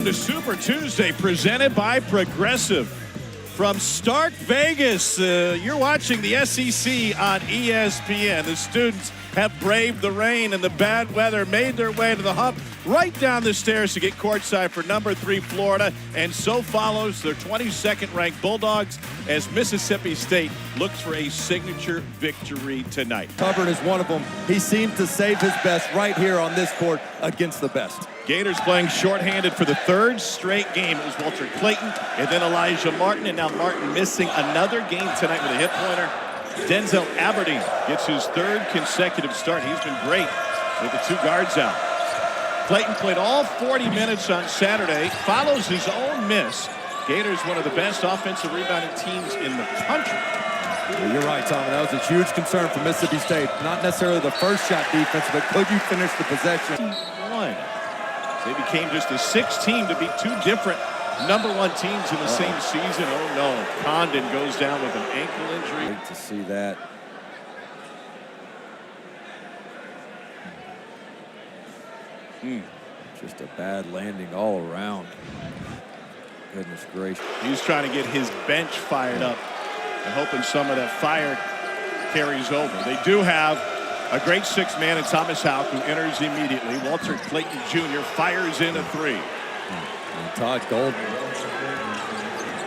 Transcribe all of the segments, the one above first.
The Super Tuesday presented by Progressive. From Stark Vegas, you're watching the SEC on ESPN. The students have braved the rain and the bad weather, made their way to the hump, right down the stairs to get courtside for number 3 Florida, and so follows their 22nd ranked Bulldogs as Mississippi State looks for a signature victory tonight. Hubbard is one of them. He seemed to save his best right here on this court against the best. Gators playing shorthanded for the third straight game. It was Walter Clayton and then Elijah Martin, and now Martin missing another game tonight with a hip pointer. Denzel Aberdeen gets his third consecutive start. He's been great with the 2 guards out. Clayton played all 40 minutes on Saturday, follows his own miss. Gators, one of the best offensive rebounding teams in the country. Well, you're right, Tom. That was a huge concern for Mississippi State. Not necessarily the first shot defense, but could you finish the possession? They became just the 6th team to beat 2 different number 1 teams in the same season. Oh no, Condon goes down with an ankle injury. Great to see that. Just a bad landing all around. Goodness gracious. He's trying to get his bench fired up and hoping some of that fire carries over. They do have a great 6th man in Thomas Houck, who enters immediately. Walter Clayton Jr. fires in a 3. And Todd Golden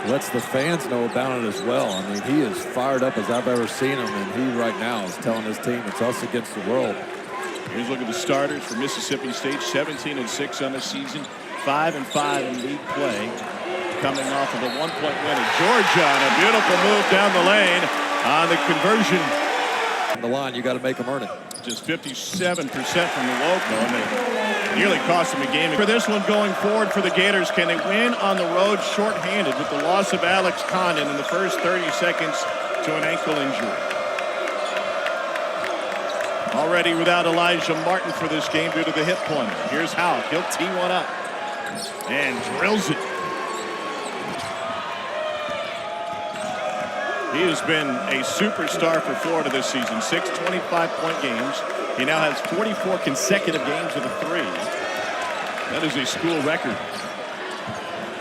lets the fans know about it as well. I mean, he is fired up as I've ever seen him, and he right now is telling his team it's us against the world. Here's a look at the starters for Mississippi State. 17-6 on the season, 5-5 in league play. Coming off of a 1-point win at Georgia, and a beautiful move down the lane on the conversion. The line, you got to make them earn it. Just 57% from the local, and they nearly cost them a game. For this one going forward for the Gators, can they win on the road shorthanded with the loss of Alex Condon in the first 30 seconds to an ankle injury? Already without Elijah Martin for this game due to the hip pointer. Here's Houck. He'll tee one up and drills it. He has been a superstar for Florida this season. 6 25-point games. He now has 44 consecutive games with a 3. That is a school record.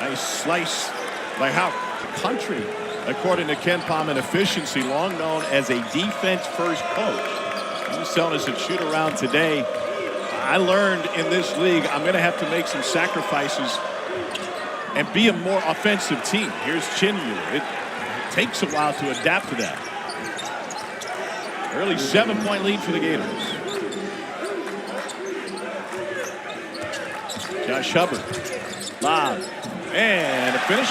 Nice slice by Houck. Country, according to Ken Palm, efficiency, long known as a defense-first coach. He was telling us at shoot-around today, I learned in this league I'm going to have to make some sacrifices and be a more offensive team. Here's Chinyu. It takes a while to adapt to that. Early 7-point lead for the Gators. Josh Hubbard. Lob. And a finish.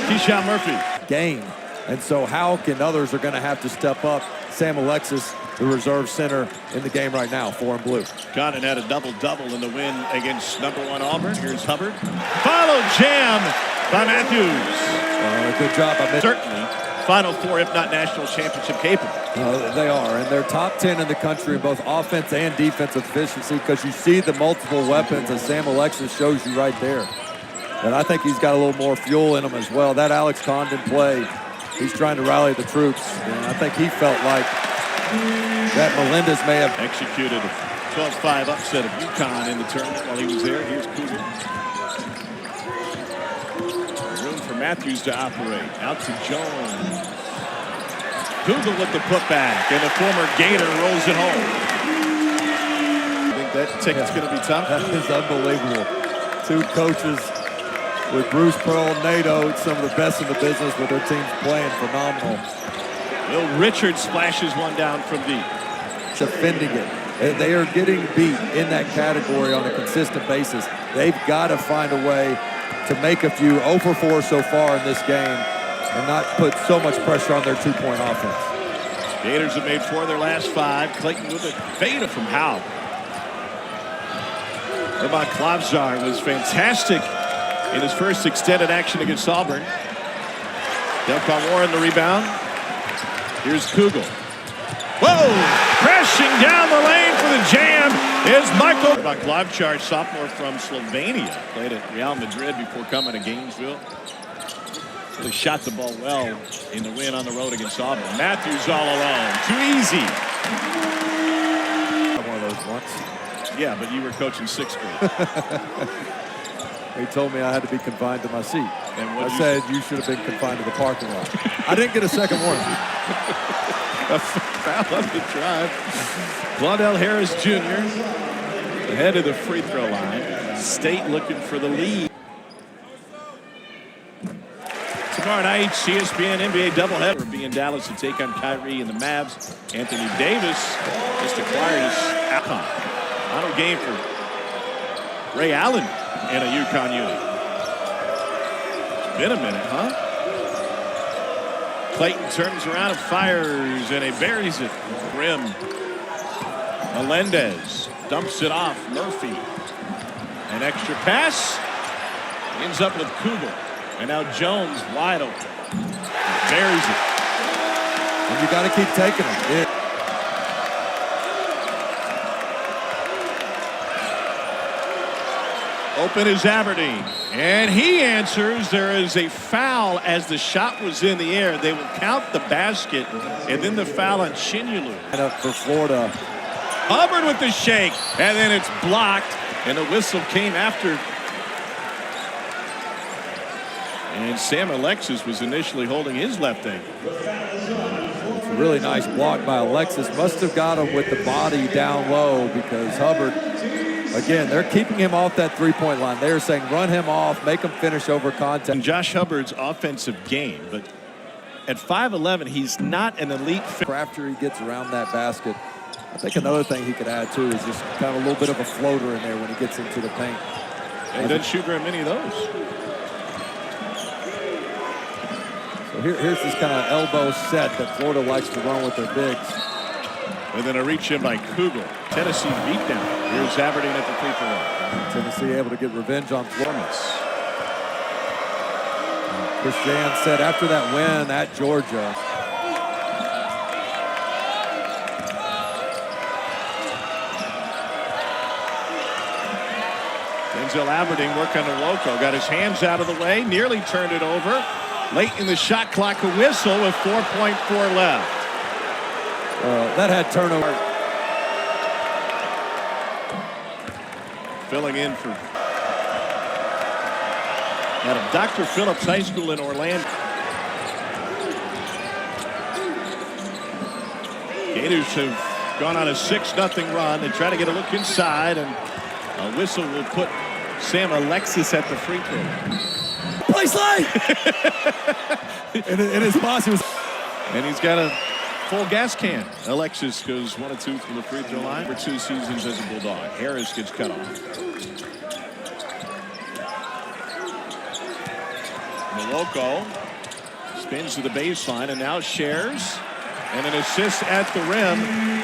Keyshawn Murphy. Game. And so Houck and others are going to have to step up. Sam Alexis, the reserve center in the game right now, 4 and blue. Condon had a double-double in the win against number 1 Auburn. Here's Hubbard. Follow jam by Matthews. Good job by Certainly Final 4, if not national championship capable. They are, and they're top 10 in the country in both offense and defensive efficiency, because you see the multiple weapons as Sam Alexis shows you right there. And I think he's got a little more fuel in him as well. That Alex Condon play, he's trying to rally the troops, and I think he felt like that Melendez may have executed a 12-5 upset of UConn in the tournament while he was there. Here's Cougar. Matthews to operate. Out to Jones. Google with the putback, and the former Gator rolls it home. I think that ticket's going to be tough. That is unbelievable. 2 coaches with Bruce Pearl, NATO, some of the best in the business with their teams playing phenomenal. Will Richards splashes one down from deep. Defending it. They are getting beat in that category on a consistent basis. They've got to find a way to make a few 0 for 4 so far in this game and not put so much pressure on their 2-point offense. Gators have made 4 of their last 5. Clayton with a fade from Houck. Urban Klavzar was fantastic in his first extended action against Auburn. Delcon Warren the rebound. Here's Kugel. Whoa! Crashing down the lane for the jam is Michael. Klavzar, sophomore from Slovenia, played at Real Madrid before coming to Gainesville. Really shot the ball well in the win on the road against Auburn. Matthews all alone. Too easy. One of those once. Yeah, but you were coaching 6th grade. He told me I had to be confined to my seat. And I said you should have been confined to the parking lot. I didn't get a second warning. A foul on the drive. Claudell Harris Jr. ahead of the free throw line. State looking for the lead. Tomorrow night, ESPN NBA doubleheader will be in Dallas to take on Kyrie and the Mavs. Anthony Davis just acquired his outcome. Final game for Ray Allen in a UConn unit. It's been a minute, huh? Clayton turns around and fires, and he buries it. Rim. Melendez dumps it off. Murphy. An extra pass. Ends up with Kugel. And now Jones wide open. Buries it. And you got to keep taking them. Open is Aberdeen. And he answers. There is a foul as the shot was in the air. They will count the basket and then the foul on Chinulu. And up for Florida. Hubbard with the shake. And then it's blocked. And the whistle came after. And Sam Alexis was initially holding his left ankle. It's a really nice block by Alexis. Must have got him with the body down low because Hubbard, again, they're keeping him off that three-point line. They're saying run him off, make him finish over contact. And Josh Hubbard's offensive game, but at 5'11", he's not an elite. After he gets around that basket, I think another thing he could add too is just kind of a little bit of a floater in there when he gets into the paint. And doesn't shoot very many of those. So here's this kind of elbow set that Florida likes to run with their bigs. And then a reach in by Kugel. Tennessee beat down. Here's Aberdeen at the free throw line. Tennessee able to get revenge on Florida. Chris Jan said after that win at Georgia, Denzel Aberdeen work on the loco. Got his hands out of the way. Nearly turned it over. Late in the shot clock, a whistle with 4.4 left. That had turnover. Filling in for out of Dr. Phillips High School in Orlando. Gators have gone on a 6-0 run. They try to get a look inside, and a whistle will put Sam Alexis at the free throw. Play slide! and his posse was. And he's got a full gas can. Alexis goes 1 of 2 from the free throw line for 2 seasons as a Bulldog. Harris gets cut off. Moloko spins to the baseline and now shares. And an assist at the rim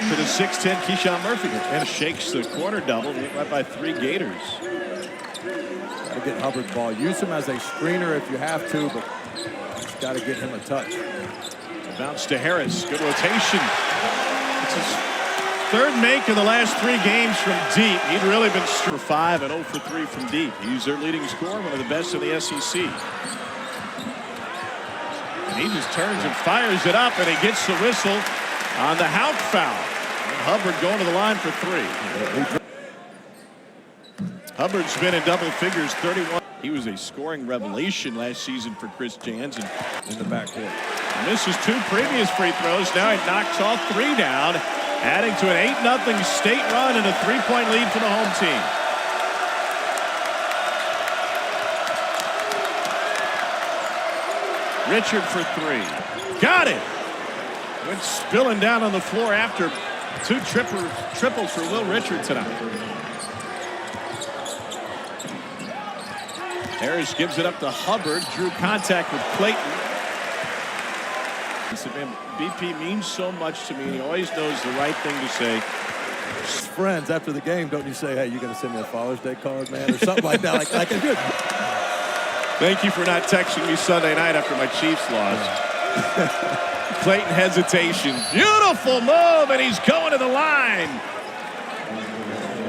for the 6'10" Keyshawn Murphy. And shakes the quarter double. Right by 3 Gators. Got to get Hubbard ball. Use him as a screener if you have to, but just got to get him a touch. Bounce to Harris. Good rotation. It's his 3rd make in the last 3 games from deep. He'd really been for 5 and 0 for 3 from deep. He's their leading scorer, one of the best in the SEC. And he just turns and fires it up, and he gets the whistle on the Houck foul. And Hubbard going to the line for 3. Hubbard's been in double figures, 31. He was a scoring revelation last season for Chris Jansen in the backcourt. Misses 2 previous free throws. Now he knocks all 3 down, adding to an 8-0 state run and a 3-point lead for the home team. Richard for 3. Got it! Went spilling down on the floor after 2 triples for Will Richard tonight. Harris gives it up to Hubbard. Drew contact with Clayton. He said, man, BP means so much to me, and he always knows the right thing to say. Friends, after the game, don't you say, hey, you going to send me a Father's Day card, man, or something like that? Like a good. Thank you for not texting me Sunday night after my Chiefs loss. Clayton hesitation. Beautiful move, and he's going to the line.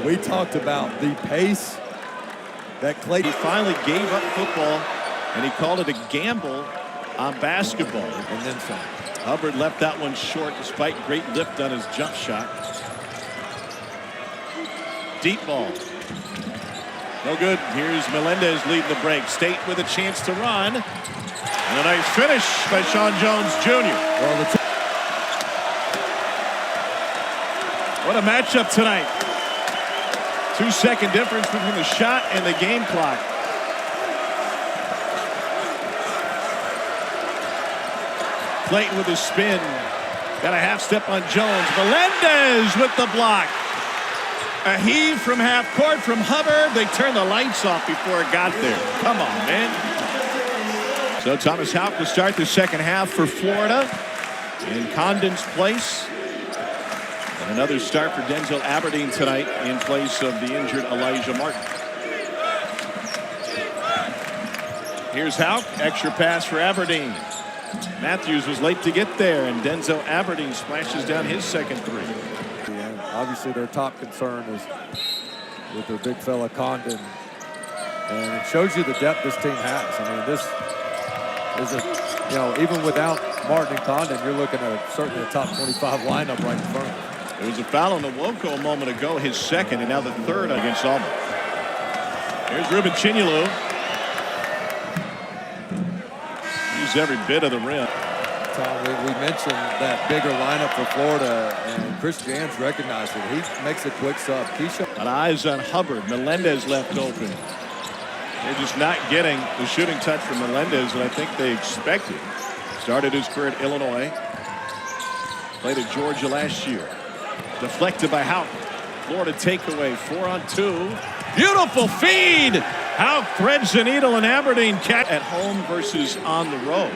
We talked about the pace that Clayton. He finally gave up football, and he called it a gamble on basketball. And then some. Hubbard left that one short despite great lift on his jump shot. Deep ball. No good. Here's Melendez leading the break. State with a chance to run. And a nice finish by Sean Jones Jr. Well, What a matchup tonight. 2-second difference between the shot and the game clock. Clayton with a spin. Got a half step on Jones. Melendez with the block. A heave from half court from Hubbard. They turned the lights off before it got there. Come on, man. So Thomas Houck will start the second half for Florida in Condon's place. And another start for Denzel Aberdeen tonight in place of the injured Elijah Martin. Here's Houck. Extra pass for Aberdeen. Matthews was late to get there, and Denzel Aberdeen splashes down his second three. and obviously their top concern is with their big fella Condon. And it shows you the depth this team has. I mean, this is a, you know, even without Martin and Condon, you're looking at certainly a top 25 lineup right in front of them. There was a foul on Nwoko a moment ago, his second, and now the third against Auburn. Here's Ruben Chinyelu. He's every bit of the rim. Tom, we mentioned that bigger lineup for Florida, and Chris Jans recognized it. He makes a quick sub. Keyshawn. An eyes on Hubbard. Melendez left open. They're just not getting the shooting touch from Melendez that I think they expected. Started his career at Illinois. Played at Georgia last year. Deflected by Houck. Florida takeaway. 4-on-2. Beautiful feed. Houck threads the needle, and Aberdeen catch at home versus on the road.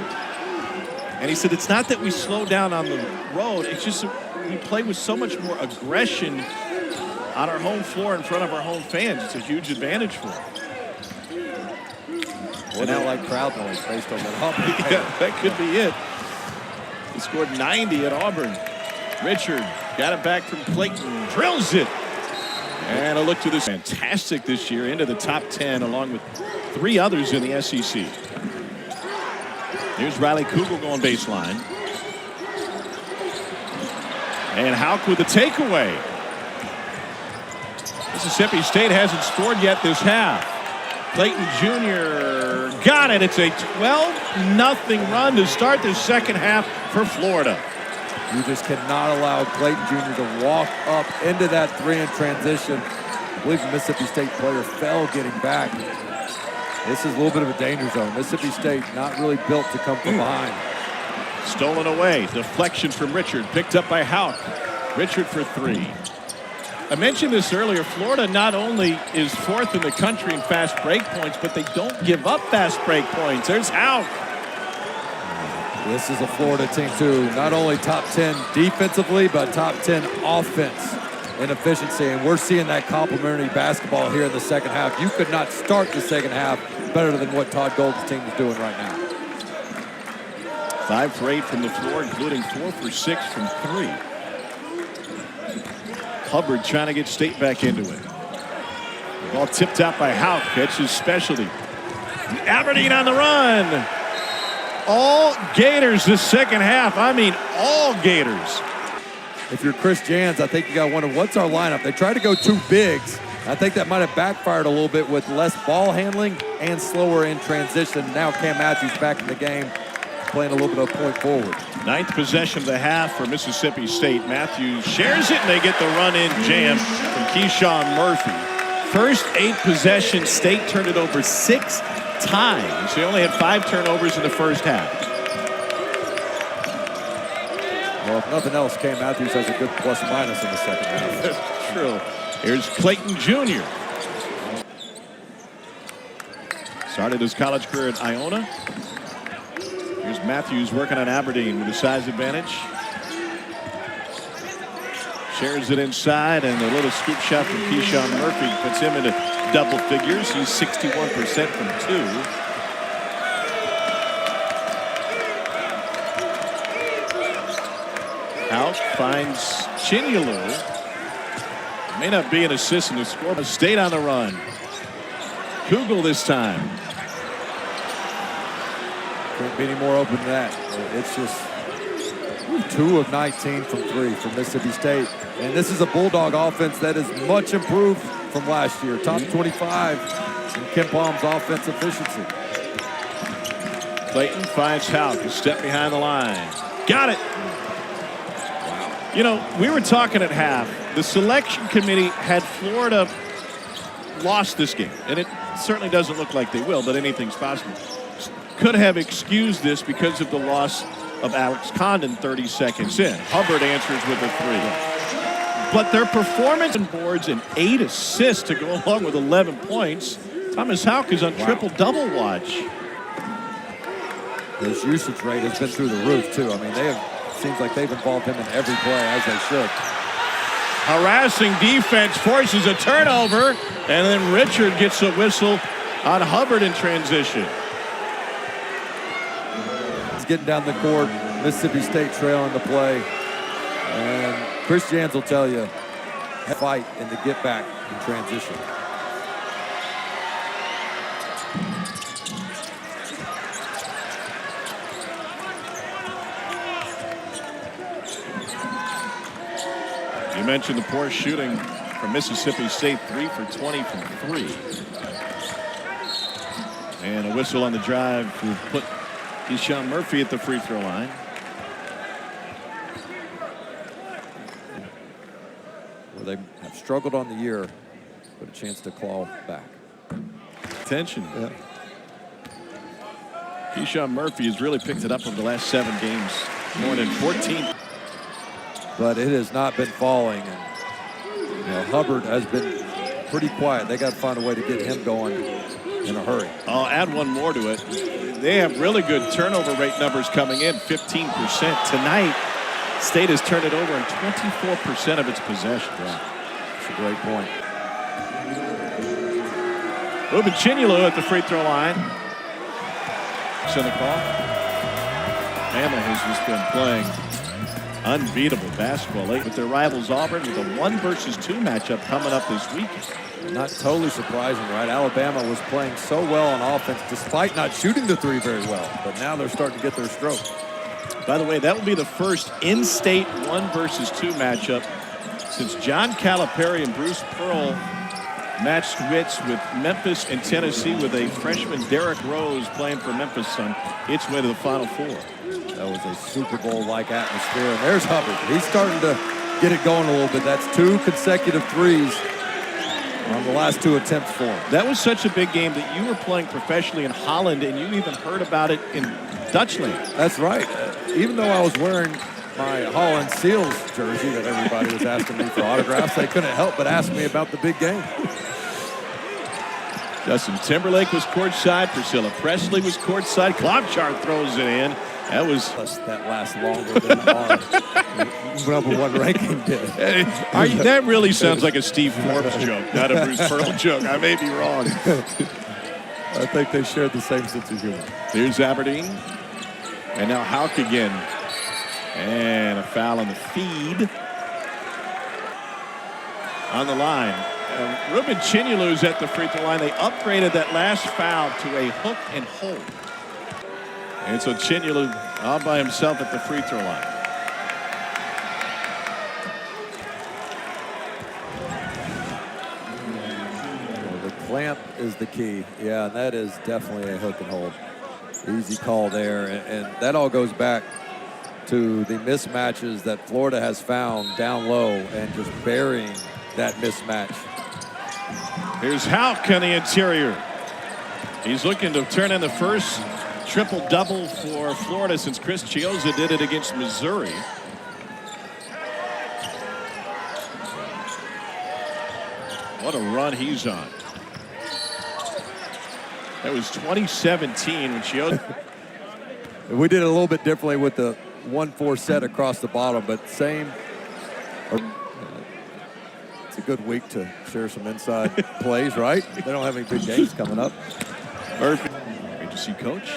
And he said it's not that we slow down on the road. It's just we play with so much more aggression on our home floor in front of our home fans. It's a huge advantage for them. Well, now like crowd noise based on that Auburn. Yeah, that could be it. He scored 90 at Auburn. Richard got it back from Clayton, drills it. And a look to this. Fantastic this year, into the top 10 along with 3 others in the SEC. Here's Riley Kugel going baseline. And Houck with the takeaway. Mississippi State hasn't scored yet this half. Clayton Jr. got it. It's a 12-0 run to start the second half for Florida. You just cannot allow Clayton Jr. to walk up into that three in transition. I believe the Mississippi State player fell getting back. This is a little bit of a danger zone. Mississippi State not really built to come from behind. Stolen away. Deflection from Richard. Picked up by Houck. Richard for 3. I mentioned this earlier. Florida not only is 4th in the country in fast break points, but they don't give up fast break points. There's Houck. This is a Florida team, too. Not only top 10 defensively, but top 10 offense in efficiency. And we're seeing that complementary basketball here in the second half. You could not start the second half better than what Todd Golden's team is doing right now. 5 for 8 from the floor, including 4 for 6 from 3. Hubbard trying to get State back into it. Ball tipped out by Houck. That's his specialty. Aberdeen on the run. All Gators this second half. I mean, all Gators. If you're Chris Jans, I think you got to wonder, what's our lineup? They tried to go 2 bigs. I think that might have backfired a little bit with less ball handling and slower in transition. Now Cam Matthews back in the game, playing a little bit of point forward. 9th possession of the half for Mississippi State. Matthews shares it, and they get the run-in jam from Keyshawn Murphy. First 8 possessions, State turned it over 6 times. They only had 5 turnovers in the first half. Well, if nothing else, Cam Matthews has a good plus-minus in the second half. That's true. Here's Clayton Jr. Started his college career at Iona. Here's Matthews working on Aberdeen with a size advantage. Shares it inside, and a little scoop shot from Keyshawn Murphy puts him into double figures. He's 61% from 2. Houck finds Chinyelu. May not be an assist in the score, but State on the run. Kugel this time. Couldn't be any more open than that. It's just 2 of 19 from 3 for Mississippi State. And this is a Bulldog offense that is much improved from last year. Top 25 in KenPom's offense efficiency. Clayton finds Houck, a step behind the line. Got it. Wow. You know, we were talking at half. The selection committee had Florida lost this game, and it certainly doesn't look like they will, but anything's possible. Could have excused this because of the loss of Alex Condon 30 seconds in. Hubbard answers with a 3. But their performance on boards and 8 assists to go along with 11 points. Thomas Houck is on triple-double watch. His usage rate has been through the roof, too. I mean, seems like they've involved him in every play, as they should. Harassing defense forces a turnover, and then Richard gets a whistle on Hubbard in transition. He's getting down the court. Mississippi State trailing the play. And Chris Jans will tell you, fight and to get back in transition. You mentioned the poor shooting from Mississippi State, 3 for 20 from 3. And a whistle on the drive to put Keyshawn Murphy at the free throw line. Well, they have struggled on the year, but a chance to claw back. Attention. Yeah. Keyshawn Murphy has really picked it up over the last 7 games. More than 14. But it has not been falling. And, Hubbard has been pretty quiet. They got to find a way to get him going in a hurry. I'll add one more to it. They have really good turnover rate numbers coming in, 15%. Tonight, State has turned it over in 24% of its possessions. Yeah, that's a great point. Ruben Chinyelu at the free throw line. Center call. Bama has just been playing unbeatable basketball late with their rivals Auburn with a 1 versus 2 matchup coming up this week. Not totally surprising, right? Alabama was playing so well on offense despite not shooting the 3 very well, but now they're starting to get their stroke. By the way, that will be the first in-state 1 versus 2 matchup since John Calipari and Bruce Pearl matched wits with Memphis and Tennessee, with a freshman Derrick Rose playing for Memphis on its way to the Final Four. That was a Super Bowl-like atmosphere. And there's Hubbard. He's starting to get it going a little bit. That's 2 consecutive threes on the last 2 attempts for him. That was such a big game that you were playing professionally in Holland, and you even heard about it in Dutchland. That's right. Even though I was wearing my Holland Seals jersey that everybody was asking me for autographs, they couldn't help but ask me about the big game. Justin Timberlake was courtside. Priscilla Presley was courtside. Klobuchar throws it in. That lasts longer than our number 1 ranking did. That really sounds like a Steve Forbes joke, not a Bruce Pearl joke. I may be wrong. I think they shared the same sense of humor. Here's Aberdeen. And now Houck again. And a foul on the feed. On the line. Ruben Chinyelu at the free throw line. They upgraded that last foul to a hook and hold. And so Chinyelu all by himself at the free throw line. Well, the clamp is the key. Yeah, and that is definitely a hook and hold. Easy call there. And that all goes back to the mismatches that Florida has found down low and just burying that mismatch. Here's Houck on the interior. He's looking to turn in the first triple-double for Florida since Chris Chiozza did it against Missouri. What a run he's on. That was 2017 when Chiozza. We did it a little bit differently with the 1-4 set across the bottom, but same. It's a good week to share some inside plays, right? They don't have any big games coming up. Murphy. Great to see Coach.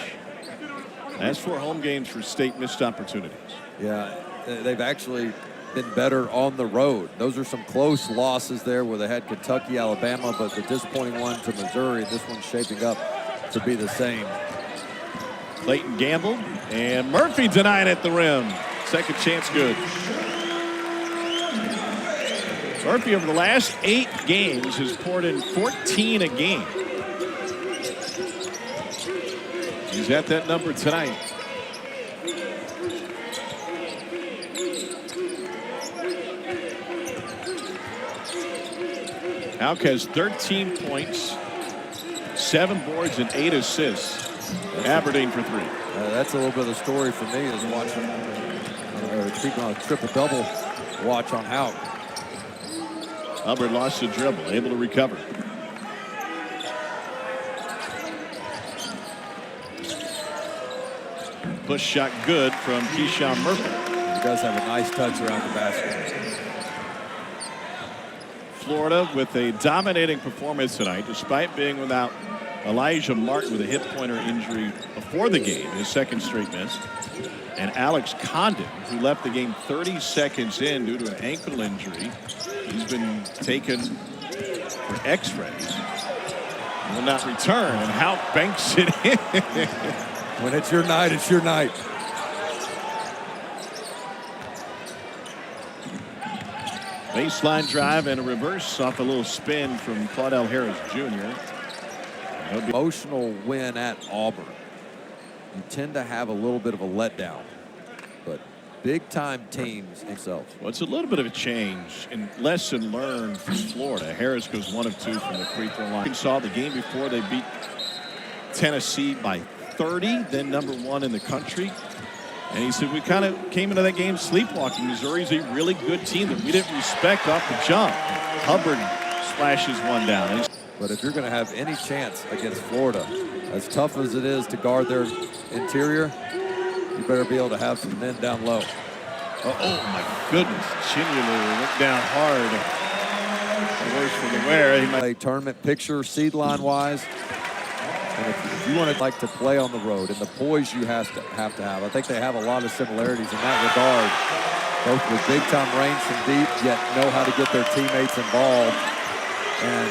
As for home games for State, missed opportunities. Yeah, they've actually been better on the road. Those are some close losses there where they had Kentucky, Alabama, but the disappointing one to Missouri. This one's shaping up to be the same. Clayton Gamble and Murphy denied at the rim. Second chance good. Murphy, over the last 8 games, has poured in 14 a game. He's at that number tonight. Houck has 13 points, 7 boards, and 8 assists. Aberdeen for 3. That's a little bit of the story for me is watching, keeping on a triple-double watch on Houck. Hubbard lost the dribble, able to recover. Push shot good from Keyshawn Murphy. He does have a nice touch around the basket. Florida with a dominating performance tonight, despite being without Elijah Martin with a hip pointer injury before the game, his second straight miss. And Alex Condon, who left the game 30 seconds in due to an ankle injury. He's been taken for x-rays. Will not return, and Houck banks it in. When it's your night, it's your night. Baseline drive and a reverse off a little spin from Claudell Harris Jr. Emotional win at Auburn. You tend to have a little bit of a letdown, but big-time teams themselves. Well, it's a little bit of a change and lesson learned from Florida. Harris goes 1 of 2 from the free throw line. Saw the game before they beat Tennessee by 30, then #1 in the country. And he said, we kind of came into that game sleepwalking. Missouri's a really good team that we didn't respect off the jump. Hubbard splashes one down. But if you're going to have any chance against Florida, as tough as it is to guard their interior, you better be able to have some men down low. Oh my goodness. Chinulu went down hard. The worst for the wear. He might a tournament picture, seed line wise. And if you want to like to play on the road and the poise you have to have. I think they have a lot of similarities in that regard. Both with big-time range from deep, yet know how to get their teammates involved and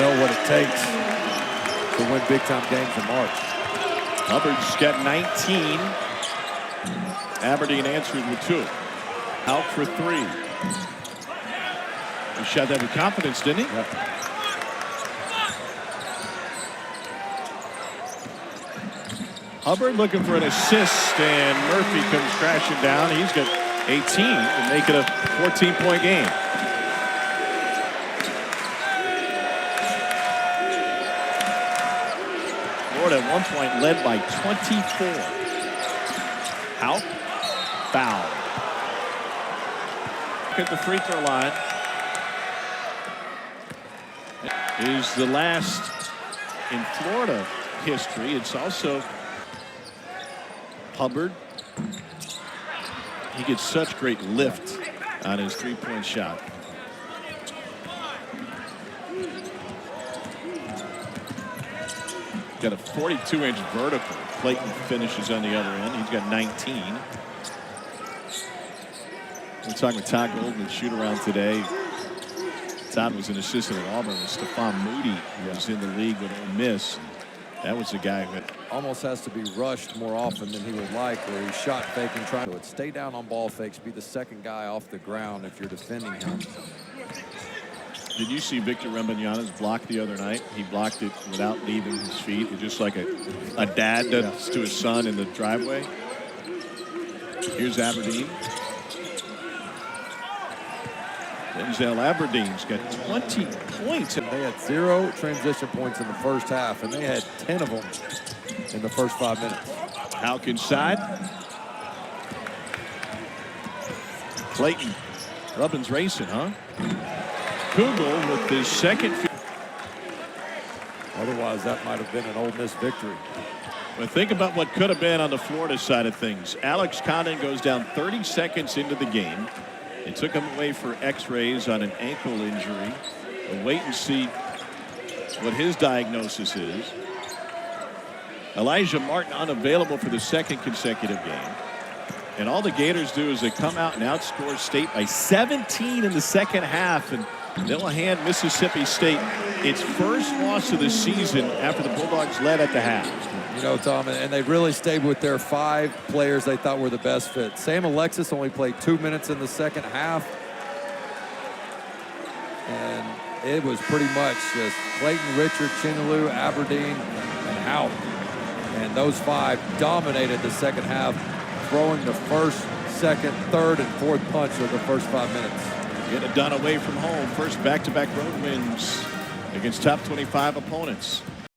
know what it takes to win big-time games in March. Hubbard's got 19. Aberdeen answered with 2. Out for 3. He shot that with confidence, didn't he? Yep. Hubbard looking for an assist, and Murphy comes crashing down. He's got 18 to make it a 14-point game. Florida at one point led by 24. Houck, foul. At the free throw line is the last in Florida history. It's also Hubbard. He gets such great lift on his three-point shot. Got a 42-inch vertical. Clayton finishes on the other end. He's got 19. We're talking with Todd Golden at shoot-around today. Todd was an assistant at Auburn. Stephon Moody was in the league with Ole Miss. That was the guy who almost has to be rushed more often than he would like, where he's shot faking, trying to stay down on ball fakes, be the second guy off the ground if you're defending him. Did you see Victor Wembanyama's block the other night? He blocked it without leaving his feet, just like a dad does to his son in the driveway. Here's Aberdeen. Denzel Aberdeen's got 20 points. They had 0 transition points in the first half, and they had 10 of them in the first 5 minutes. Houck inside. Clayton. Rubbin's racing, huh? Kugel with his second. Otherwise, that might have been an Ole Miss victory. But think about what could have been on the Florida side of things. Alex Condon goes down 30 seconds into the game. They took him away for x-rays on an ankle injury. We'll wait and see what his diagnosis is. Elijah Martin unavailable for the second consecutive game. And all the Gators do is they come out and outscore State by 17 in the second half. And they'll hand Mississippi State its first loss of the season after the Bulldogs led at the half. You know, Tom, and they really stayed with their 5 players they thought were the best fit. Sam Alexis only played 2 minutes in the second half. and it was pretty much just Clayton, Richard, Chinaloo, Aberdeen, and out. And those 5 dominated the second half, throwing the first, second, third, and fourth punch of the first 5 minutes. Get it done away from home. First back-to-back road wins against top 25 opponents.